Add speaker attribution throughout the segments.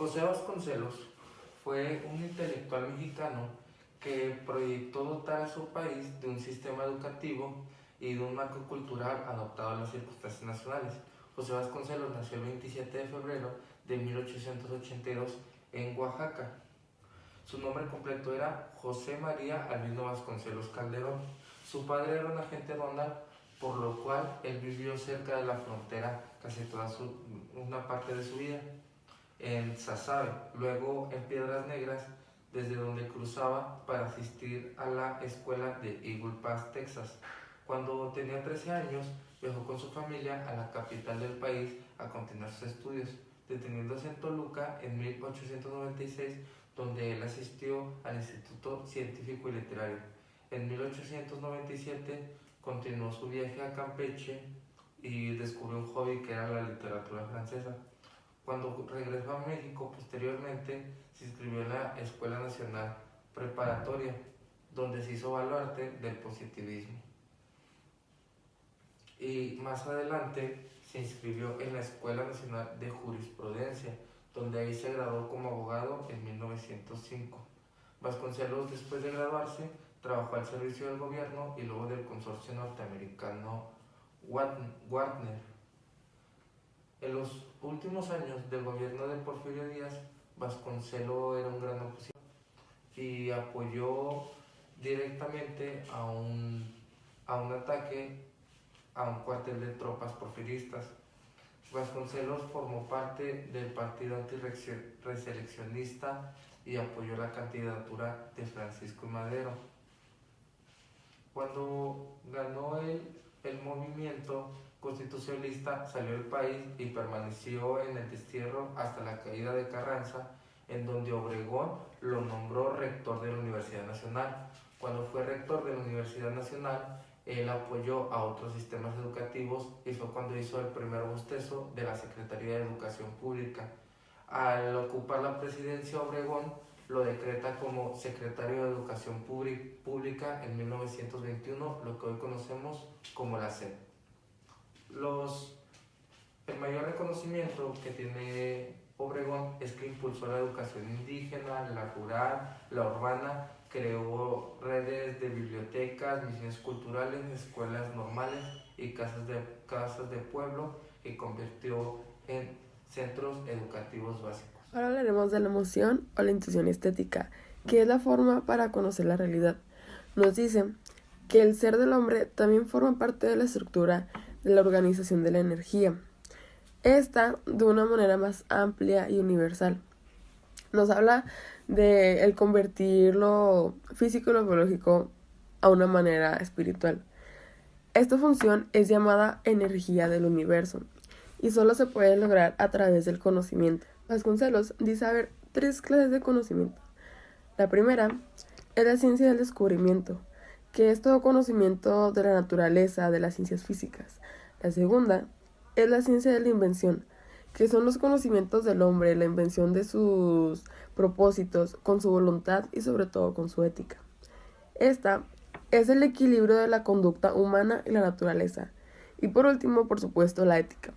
Speaker 1: José Vasconcelos fue un intelectual mexicano que proyectó dotar a su país de un sistema educativo y de un marco cultural adaptado a las circunstancias nacionales. José Vasconcelos nació el 27 de febrero de 1882 en Oaxaca. Su nombre completo era José María Albino Vasconcelos Calderón. Su padre era un agente aduanal, por lo cual él vivió cerca de la frontera casi una parte de su vida, en Sasabe, luego en Piedras Negras, desde donde cruzaba para asistir a la escuela de Eagle Pass, Texas. Cuando tenía 13 años, viajó con su familia a la capital del país a continuar sus estudios, deteniéndose en Toluca en 1896, donde él asistió al Instituto Científico y Literario. En 1897 continuó su viaje a Campeche y descubrió un hobby que era la literatura francesa. Cuando regresó a México, posteriormente se inscribió en la Escuela Nacional Preparatoria, donde se hizo baluarte del positivismo. Y más adelante se inscribió en la Escuela Nacional de Jurisprudencia, donde ahí se graduó como abogado en 1905. Vasconcelos, después de graduarse, trabajó al servicio del gobierno y luego del consorcio norteamericano Warner. En los últimos años del gobierno de Porfirio Díaz, Vasconcelos era un gran opositor y apoyó directamente a un ataque a un cuartel de tropas porfiristas. Vasconcelos formó parte del partido antirreeleccionista y apoyó la candidatura de Francisco I. Madero. Cuando ganó el movimiento constitucionalista, salió del país y permaneció en el destierro hasta la caída de Carranza, en donde Obregón lo nombró rector de la Universidad Nacional. Cuando fue rector de la Universidad Nacional, él apoyó a otros sistemas educativos y fue cuando hizo el primer bostezo de la Secretaría de Educación Pública. Al ocupar la presidencia, Obregón lo decreta como secretario de Educación Pública en 1921, lo que hoy conocemos como la SEP. El mayor reconocimiento que tiene Obregón es que impulsó la educación indígena, la rural, la urbana, creó redes de bibliotecas, misiones culturales, escuelas normales y casas de pueblo, y convirtió en centros educativos básicos.
Speaker 2: Ahora hablaremos de la emoción o la intuición estética, que es la forma para conocer la realidad. Nos dice que el ser del hombre también forma parte de la estructura de la organización de la energía. Esta de una manera más amplia y universal. Nos habla de el convertir lo físico y lo biológico a una manera espiritual. Esta función es llamada energía del universo y solo se puede lograr a través del conocimiento. Vasconcelos dice haber 3 clases de conocimiento. La primera es la ciencia del descubrimiento, que es todo conocimiento de la naturaleza, de las ciencias físicas. La segunda es la ciencia de la invención, que son los conocimientos del hombre, la invención de sus propósitos, con su voluntad y sobre todo con su ética. Esta es el equilibrio de la conducta humana y la naturaleza. Y por último, por supuesto, la ética.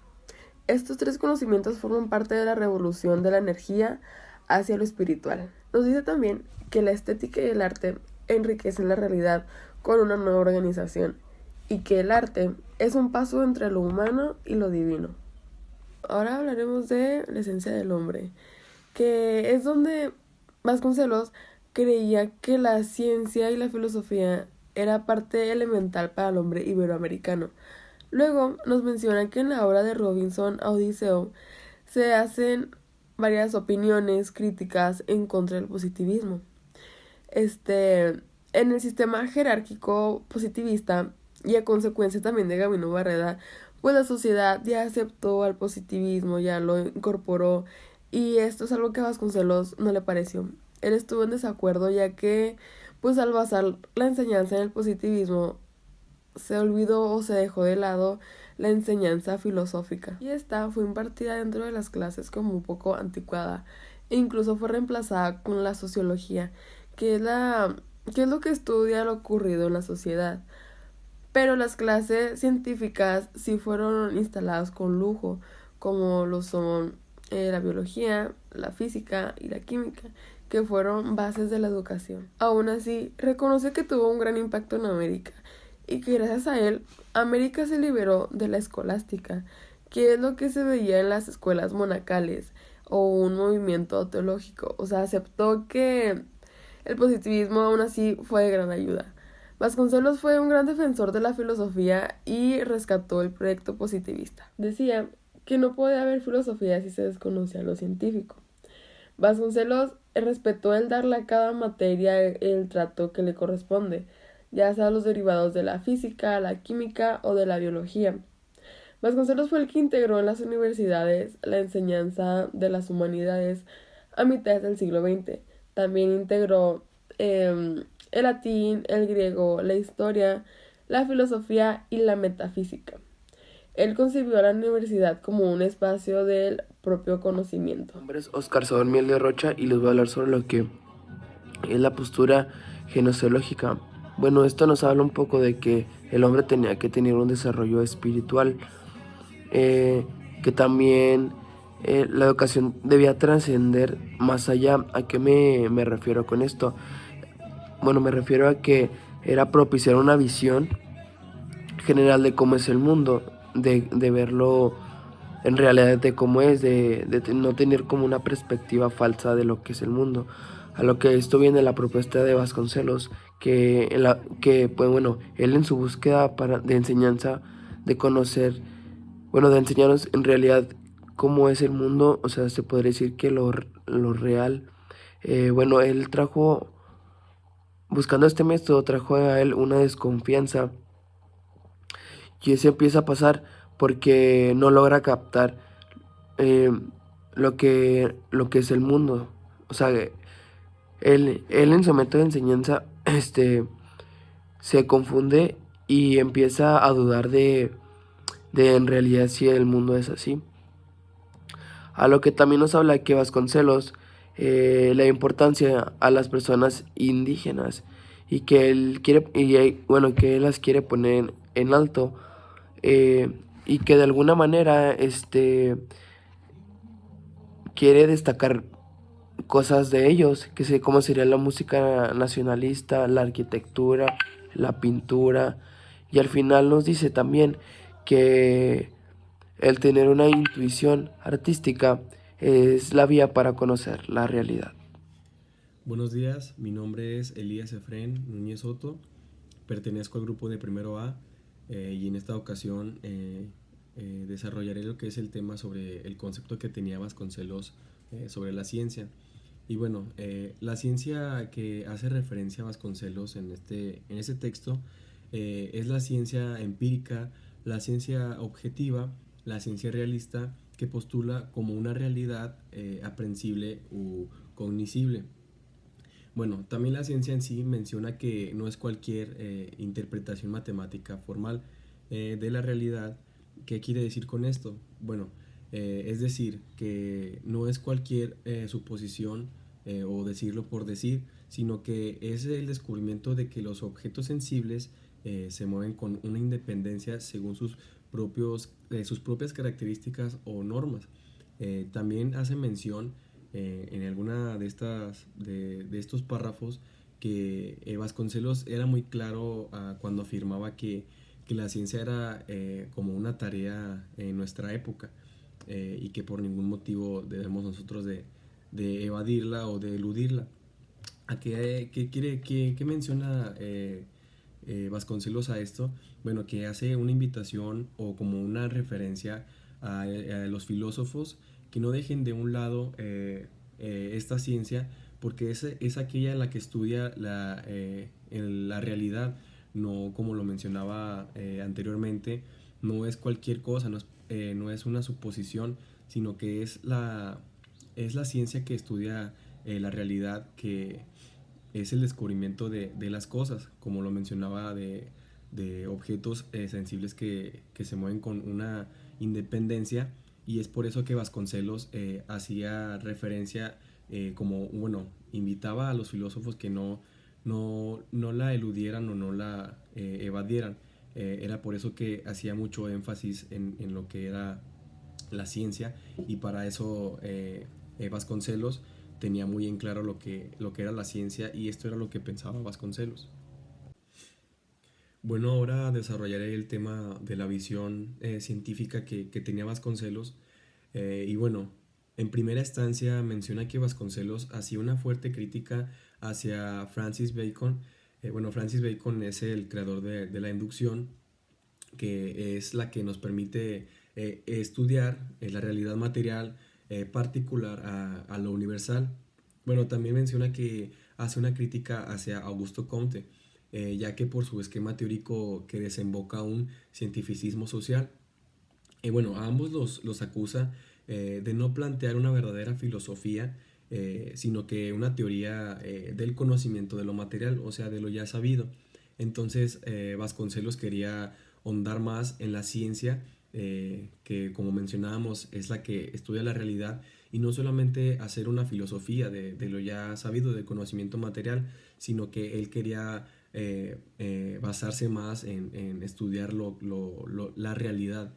Speaker 2: Estos 3 conocimientos forman parte de la revolución de la energía hacia lo espiritual. Nos dice también que la estética y el arte enriquecen la realidad con una nueva organización y que el arte es un paso entre lo humano y lo divino. Ahora hablaremos de la esencia del hombre, que es donde Vasconcelos creía que la ciencia y la filosofía era parte elemental para el hombre iberoamericano. Luego nos menciona que en la obra de Robinson a Odiseo se hacen varias opiniones críticas en contra del positivismo. En el sistema jerárquico positivista y a consecuencia también de Gabino Barreda, pues la sociedad ya aceptó al positivismo, ya lo incorporó, y esto es algo que a Vasconcelos no le pareció. Él estuvo en desacuerdo ya que, pues al basar la enseñanza en el positivismo, se olvidó o se dejó de lado la enseñanza filosófica. Y esta fue impartida dentro de las clases como un poco anticuada e incluso fue reemplazada con la sociología, que es lo que estudia lo ocurrido en la sociedad. Pero las clases científicas sí fueron instaladas con lujo, como lo son la biología, la física y la química, que fueron bases de la educación. Aún así, reconoce que tuvo un gran impacto en América y que gracias a él, América se liberó de la escolástica, que es lo que se veía en las escuelas monacales o un movimiento teológico. O sea, aceptó que el positivismo aún así fue de gran ayuda. Vasconcelos fue un gran defensor de la filosofía y rescató el proyecto positivista. Decía que no podía haber filosofía si se desconocía lo científico. Vasconcelos respetó el darle a cada materia el trato que le corresponde, ya sea los derivados de la física, la química o de la biología. Vasconcelos fue el que integró en las universidades la enseñanza de las humanidades a mitad del siglo XX. También integró el latín, el griego, la historia, la filosofía y la metafísica. Él concibió a la universidad como un espacio del propio conocimiento.
Speaker 3: Mi nombre es Oscar Sabor Miel de Rocha y les voy a hablar sobre lo que es la postura genosiológica. Bueno, esto nos habla un poco de que el hombre tenía que tener un desarrollo espiritual, que también la educación debía trascender más allá. ¿A qué me refiero con esto? Bueno, me refiero a que era propiciar una visión general de cómo es el mundo, de verlo en realidad de cómo es, de no tener como una perspectiva falsa de lo que es el mundo. A lo que esto viene la propuesta de Vasconcelos, que pues bueno, él en su búsqueda de enseñanza, de conocer, bueno, de enseñarnos en realidad cómo es el mundo, o sea, se podría decir que lo real, bueno, él trajo, buscando este método, trajo a él una desconfianza y eso empieza a pasar porque no logra captar eh, lo que es el mundo. O sea, él en su método de enseñanza se confunde y empieza a dudar de en realidad si el mundo es así. A lo que también nos habla que Vasconcelos la importancia a las personas indígenas y que él quiere, bueno, que él las quiere poner en alto, y que de alguna manera quiere destacar cosas de ellos, que sé cómo sería la música nacionalista, la arquitectura, la pintura, y al final nos dice también que el tener una intuición artística es la vía para conocer la realidad.
Speaker 4: Buenos días, mi nombre es Elías Efrén Núñez Soto, pertenezco al grupo de Primero A y en esta ocasión desarrollaré lo que es el tema sobre el concepto que tenía Vasconcelos sobre la ciencia. Y bueno, la ciencia que hace referencia a Vasconcelos en este texto es la ciencia empírica, la ciencia objetiva, la ciencia realista que postula como una realidad aprehensible u cognoscible. Bueno, también la ciencia en sí menciona que no es cualquier interpretación matemática formal de la realidad. ¿Qué quiere decir con esto? Bueno, es decir, que no es cualquier suposición o decirlo por decir, sino que es el descubrimiento de que los objetos sensibles se mueven con una independencia según sus propias características o normas. También hace mención en alguna de estos párrafos que Vasconcelos era muy claro cuando afirmaba que la ciencia era como una tarea en nuestra época y que por ningún motivo debemos nosotros de evadirla o de eludirla. ¿Qué menciona Vasconcelos a esto? Bueno, que hace una invitación o como una referencia a los filósofos que no dejen de un lado esta ciencia, porque es aquella en la que estudia la realidad, no como lo mencionaba anteriormente, no es cualquier cosa, no es una suposición, sino que es la ciencia que estudia la realidad, que es el descubrimiento de las cosas, como lo mencionaba, de objetos sensibles que se mueven con una independencia. Y es por eso que Vasconcelos hacía referencia como, bueno, invitaba a los filósofos que no la eludieran o no la evadieran. Era por eso que hacía mucho énfasis en lo que era la ciencia, y para eso Vasconcelos tenía muy en claro lo que era la ciencia, y esto era lo que pensaba Vasconcelos. Bueno, ahora desarrollaré el tema de la visión científica que tenía Vasconcelos. Y bueno, en primera instancia menciona que Vasconcelos hacía una fuerte crítica hacia Francis Bacon. Bueno, Francis Bacon es el creador de la inducción, que es la que nos permite estudiar la realidad material particular a lo universal. Bueno, también menciona que hace una crítica hacia Augusto Comte, ya que por su esquema teórico que desemboca un cientificismo social. Bueno, a ambos los acusa de no plantear una verdadera filosofía, sino que una teoría del conocimiento de lo material, o sea, de lo ya sabido. Entonces, Vasconcelos quería ahondar más en la ciencia, que como mencionábamos es la que estudia la realidad, y no solamente hacer una filosofía de lo ya sabido, del conocimiento material, sino que él quería basarse más en estudiar la realidad.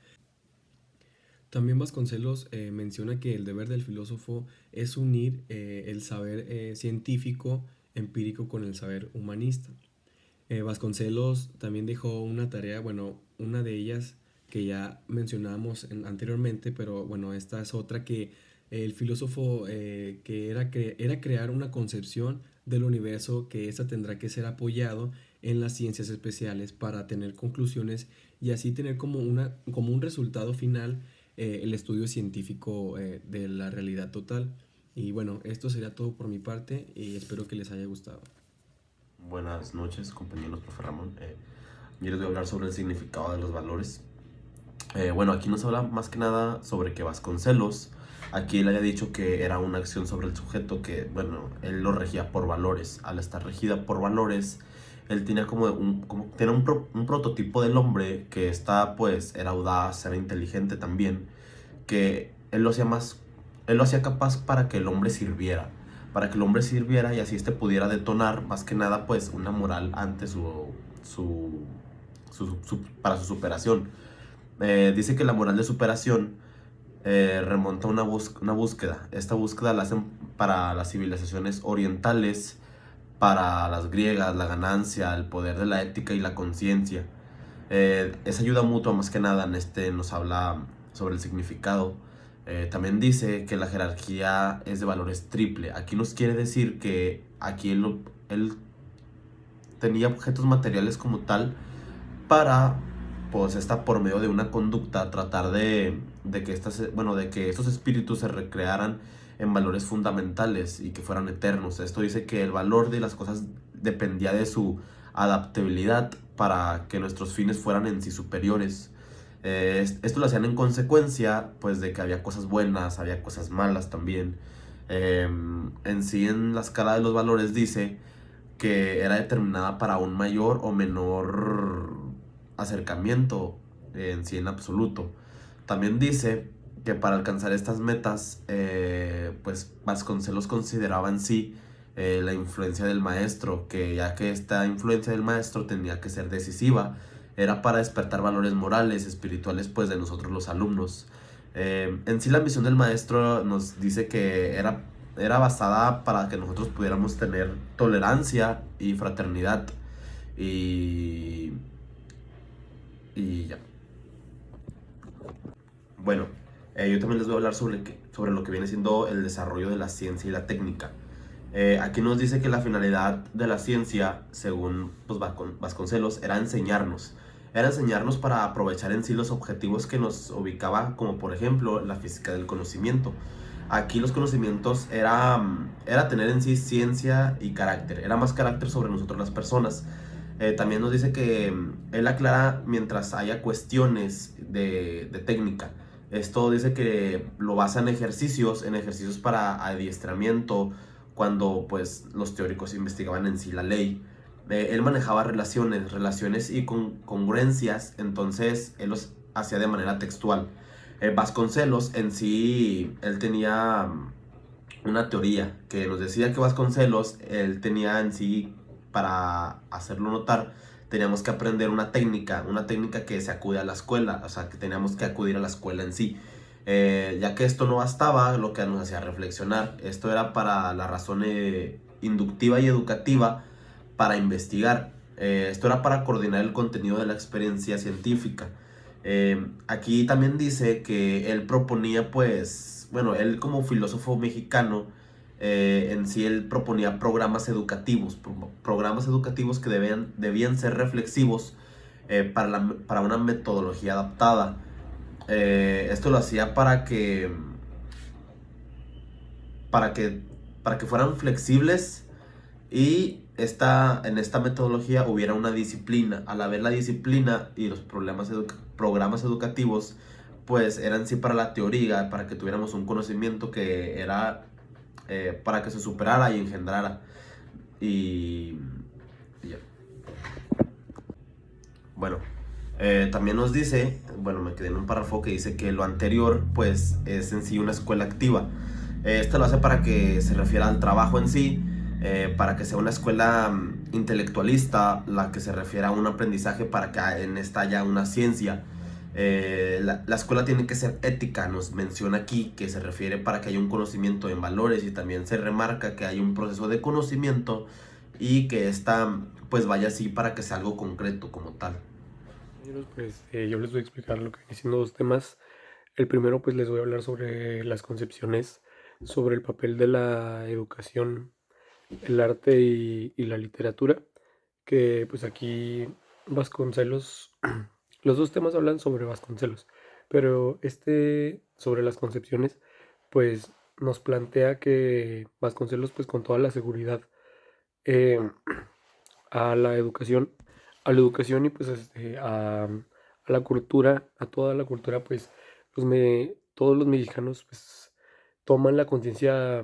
Speaker 4: También Vasconcelos menciona que el deber del filósofo es unir el saber científico, empírico, con el saber humanista. Vasconcelos también dejó una tarea, bueno, una de ellas que ya mencionábamos anteriormente, pero bueno, esta es otra, que el filósofo que era crear una concepción del universo, que esta tendrá que ser apoyado en las ciencias especiales para tener conclusiones y así tener como un resultado final el estudio científico de la realidad total. Y bueno, esto sería todo por mi parte y espero que les haya gustado.
Speaker 5: Buenas noches, compañeros, profe Ramón. Yo les voy a hablar sobre el significado de los valores. Bueno, aquí nos habla más que nada sobre que Vasconcelos, aquí él había dicho que era una acción sobre el sujeto, que bueno, él lo regía por valores. Al estar regida por valores, él tenía tenía un prototipo del hombre que pues era audaz, era inteligente también, que él lo hacía capaz para que el hombre sirviera, y así pudiera detonar más que nada pues una moral ante para su superación. Dice que la moral de superación remonta a una búsqueda. Esta búsqueda la hacen para las civilizaciones orientales, para las griegas, la ganancia, el poder de la ética y la conciencia. Esa ayuda mutua más que nada nos habla sobre el significado. También dice que la jerarquía es de valores triple. Aquí nos quiere decir que aquí él tenía objetos materiales como tal para, pues, por medio de una conducta, tratar de que estos espíritus se recrearan en valores fundamentales y que fueran eternos. Esto dice que el valor de las cosas dependía de su adaptabilidad para que nuestros fines fueran en sí superiores. Esto lo hacían en consecuencia pues de que había cosas buenas, había cosas malas también. En sí, en la escala de los valores dice que era determinada para un mayor o menor acercamiento en sí, en absoluto. También dice que para alcanzar estas metas, pues Vasconcelos consideraba en sí la influencia del maestro, que ya que esta influencia del maestro tenía que ser decisiva, era para despertar valores morales, espirituales, pues de nosotros los alumnos. En sí, la misión del maestro nos dice que era basada para que nosotros pudiéramos tener tolerancia y fraternidad y ya. Bueno, yo también les voy a hablar sobre lo que viene siendo el desarrollo de la ciencia y la técnica. Aquí nos dice que la finalidad de la ciencia, según pues, Vasconcelos, era enseñarnos para aprovechar en sí los objetivos que nos ubicaba, como por ejemplo la física del conocimiento. Aquí los conocimientos era tener en sí ciencia y carácter, era más carácter sobre nosotros las personas. También nos dice que él aclara mientras haya cuestiones de técnica. Esto dice que lo basa en ejercicios para adiestramiento, cuando pues los teóricos investigaban en sí la ley. Él manejaba relaciones y congruencias, entonces él los hacía de manera textual. Vasconcelos en sí, él tenía una teoría que nos decía que Vasconcelos, él tenía en sí, para hacerlo notar, teníamos que aprender una técnica que se acude a la escuela, o sea, que teníamos que acudir a la escuela en sí. Ya que esto no bastaba, lo que nos hacía reflexionar, esto era para la razón inductiva y educativa, para investigar. Esto era para coordinar el contenido de la experiencia científica. Aquí también dice que él proponía, pues, bueno, él como filósofo mexicano, en sí él proponía programas educativos que debían ser reflexivos, para una metodología adaptada. Esto lo hacía para que, para que fueran flexibles, y en esta metodología hubiera una disciplina. Al haber la disciplina y los programas educativos, pues eran sí para la teoría, para que tuviéramos un conocimiento que era, para que se superara y engendrara. Y, y ya. Bueno, también nos dice, bueno, me quedé en un párrafo que dice que lo anterior, pues, es en sí una escuela activa. Esto lo hace para que se refiera al trabajo en sí, para que sea una escuela intelectualista, la que se refiera a un aprendizaje para que en esta haya una ciencia. La escuela tiene que ser ética, nos menciona aquí, que se refiere para que haya un conocimiento en valores, y también se remarca que hay un proceso de conocimiento y que esta pues vaya así para que sea algo concreto como tal.
Speaker 6: Compañeros, pues yo les voy a explicar lo que viene siendo dos temas. El primero, pues les voy a hablar sobre las concepciones, sobre el papel de la educación, el arte y la literatura, que pues aquí Vasconcelos, los dos temas hablan sobre Vasconcelos, pero este sobre las concepciones, pues nos plantea que Vasconcelos, pues con toda la seguridad, eh, a la educación, y pues a la cultura, a toda la cultura, pues todos los mexicanos pues toman la conciencia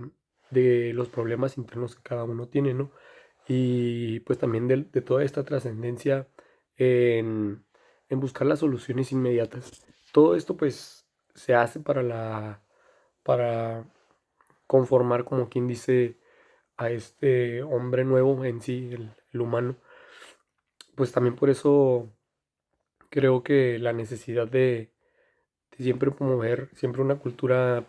Speaker 6: de los problemas internos que cada uno tiene, ¿no? Y pues también de toda esta trascendencia en, en buscar las soluciones inmediatas. Todo esto pues se hace para conformar, como quien dice, a este hombre nuevo en sí, el humano. Pues también por eso creo que la necesidad de siempre promover siempre una cultura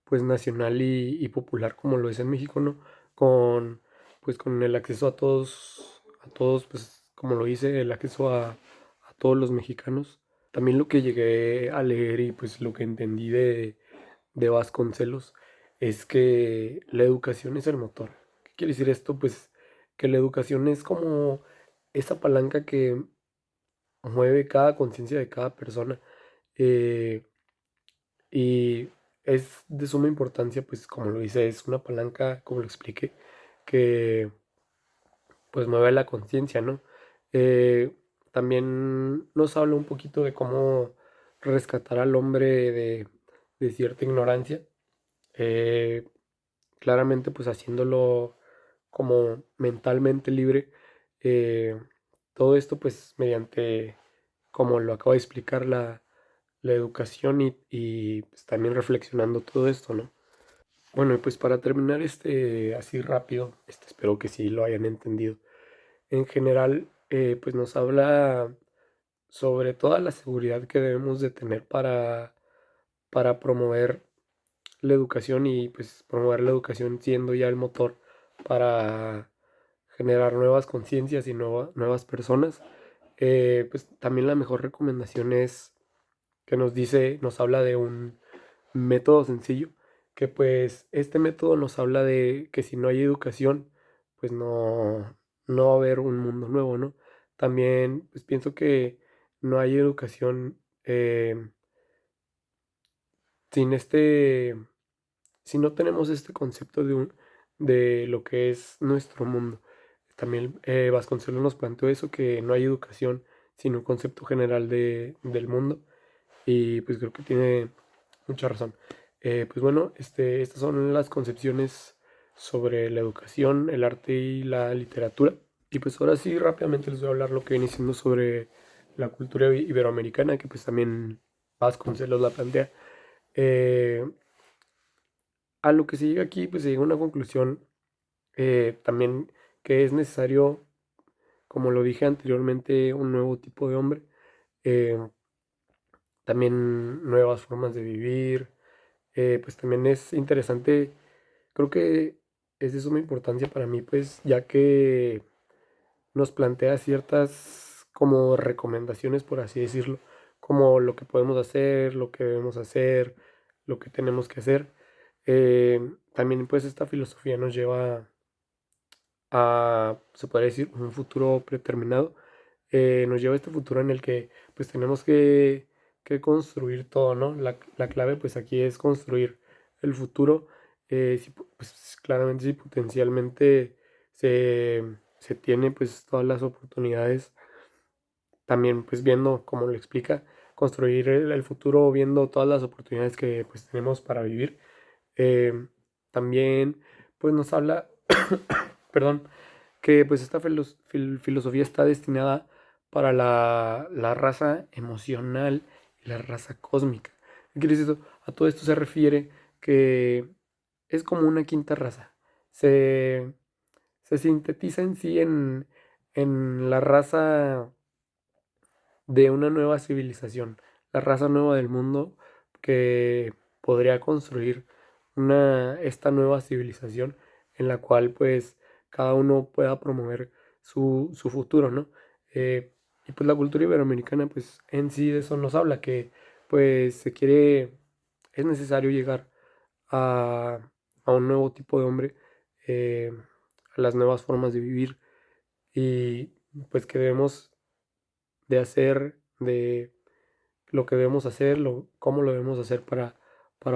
Speaker 6: pues nacional y popular como lo es en México, ¿no? Con pues con el acceso a todos, pues como lo hice, el acceso a todos los mexicanos. También lo que llegué a leer y pues lo que entendí de Vasconcelos es que la educación es el motor. ¿Qué quiere decir esto? Pues que la educación es como esa palanca que mueve cada conciencia de cada persona. eh, y es de suma importancia, pues como lo dice, es una palanca, como lo expliqué, que pues mueve la conciencia, ¿no? Eh, También nos habla un poquito de cómo rescatar al hombre de cierta ignorancia. eh, Claramente pues haciéndolo como mentalmente libre. eh, Todo esto pues mediante, como lo acabo de explicar, la educación y pues, también reflexionando todo esto, ¿no? Bueno, y pues para terminar así rápido, espero que sí lo hayan entendido. En general, pues nos habla sobre toda la seguridad que debemos de tener para promover la educación y pues promover la educación siendo ya el motor para generar nuevas conciencias y nuevas personas. Pues también la mejor recomendación es que nos habla de un método sencillo, que pues este método nos habla de que si no hay educación, pues no va a haber un mundo nuevo, ¿no? También pues pienso que no hay educación sin si no tenemos este concepto de lo que es nuestro mundo. También Vasconcelos nos planteó eso, que no hay educación sin un concepto general del mundo, y pues creo que tiene mucha razón. Pues bueno, estas son las concepciones sobre la educación, el arte y la literatura. Y pues ahora sí, rápidamente les voy a hablar lo que viene siendo sobre la cultura iberoamericana, que pues también Vasconcelos la plantea. Eh, a lo que se llega aquí, pues se llega a una conclusión, también, que es necesario, como lo dije anteriormente, un nuevo tipo de hombre, eh, también nuevas formas de vivir, pues también es interesante, creo que es de suma importancia para mí, pues ya que nos plantea ciertas como recomendaciones, por así decirlo, como lo que podemos hacer, lo que debemos hacer, lo que tenemos que hacer. También pues esta filosofía nos lleva a, se podría decir, un futuro predeterminado. Nos lleva a este futuro en el que pues tenemos que construir todo, ¿no? La clave pues aquí es construir el futuro. Pues claramente si potencialmente se tiene pues todas las oportunidades, también pues viendo, como lo explica, construir el futuro viendo todas las oportunidades que pues tenemos para vivir. Eh, También pues nos habla, perdón, que pues esta filosofía está destinada para la raza emocional y la raza cósmica. ¿Qué quiere decir esto? A todo esto se refiere que es como una quinta raza. Se, se sintetiza en sí en la raza de una nueva civilización, la raza nueva del mundo que podría construir esta nueva civilización en la cual pues cada uno pueda promover su futuro, ¿no? Y pues la cultura iberoamericana pues en sí de eso nos habla, que pues es necesario llegar a, a un nuevo tipo de hombre, a las nuevas formas de vivir y pues que debemos de hacer, de lo que debemos hacer, cómo lo debemos hacer para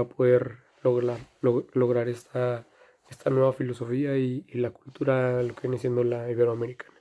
Speaker 6: poder lograr esta nueva filosofía y la cultura, lo que viene siendo la iberoamericana.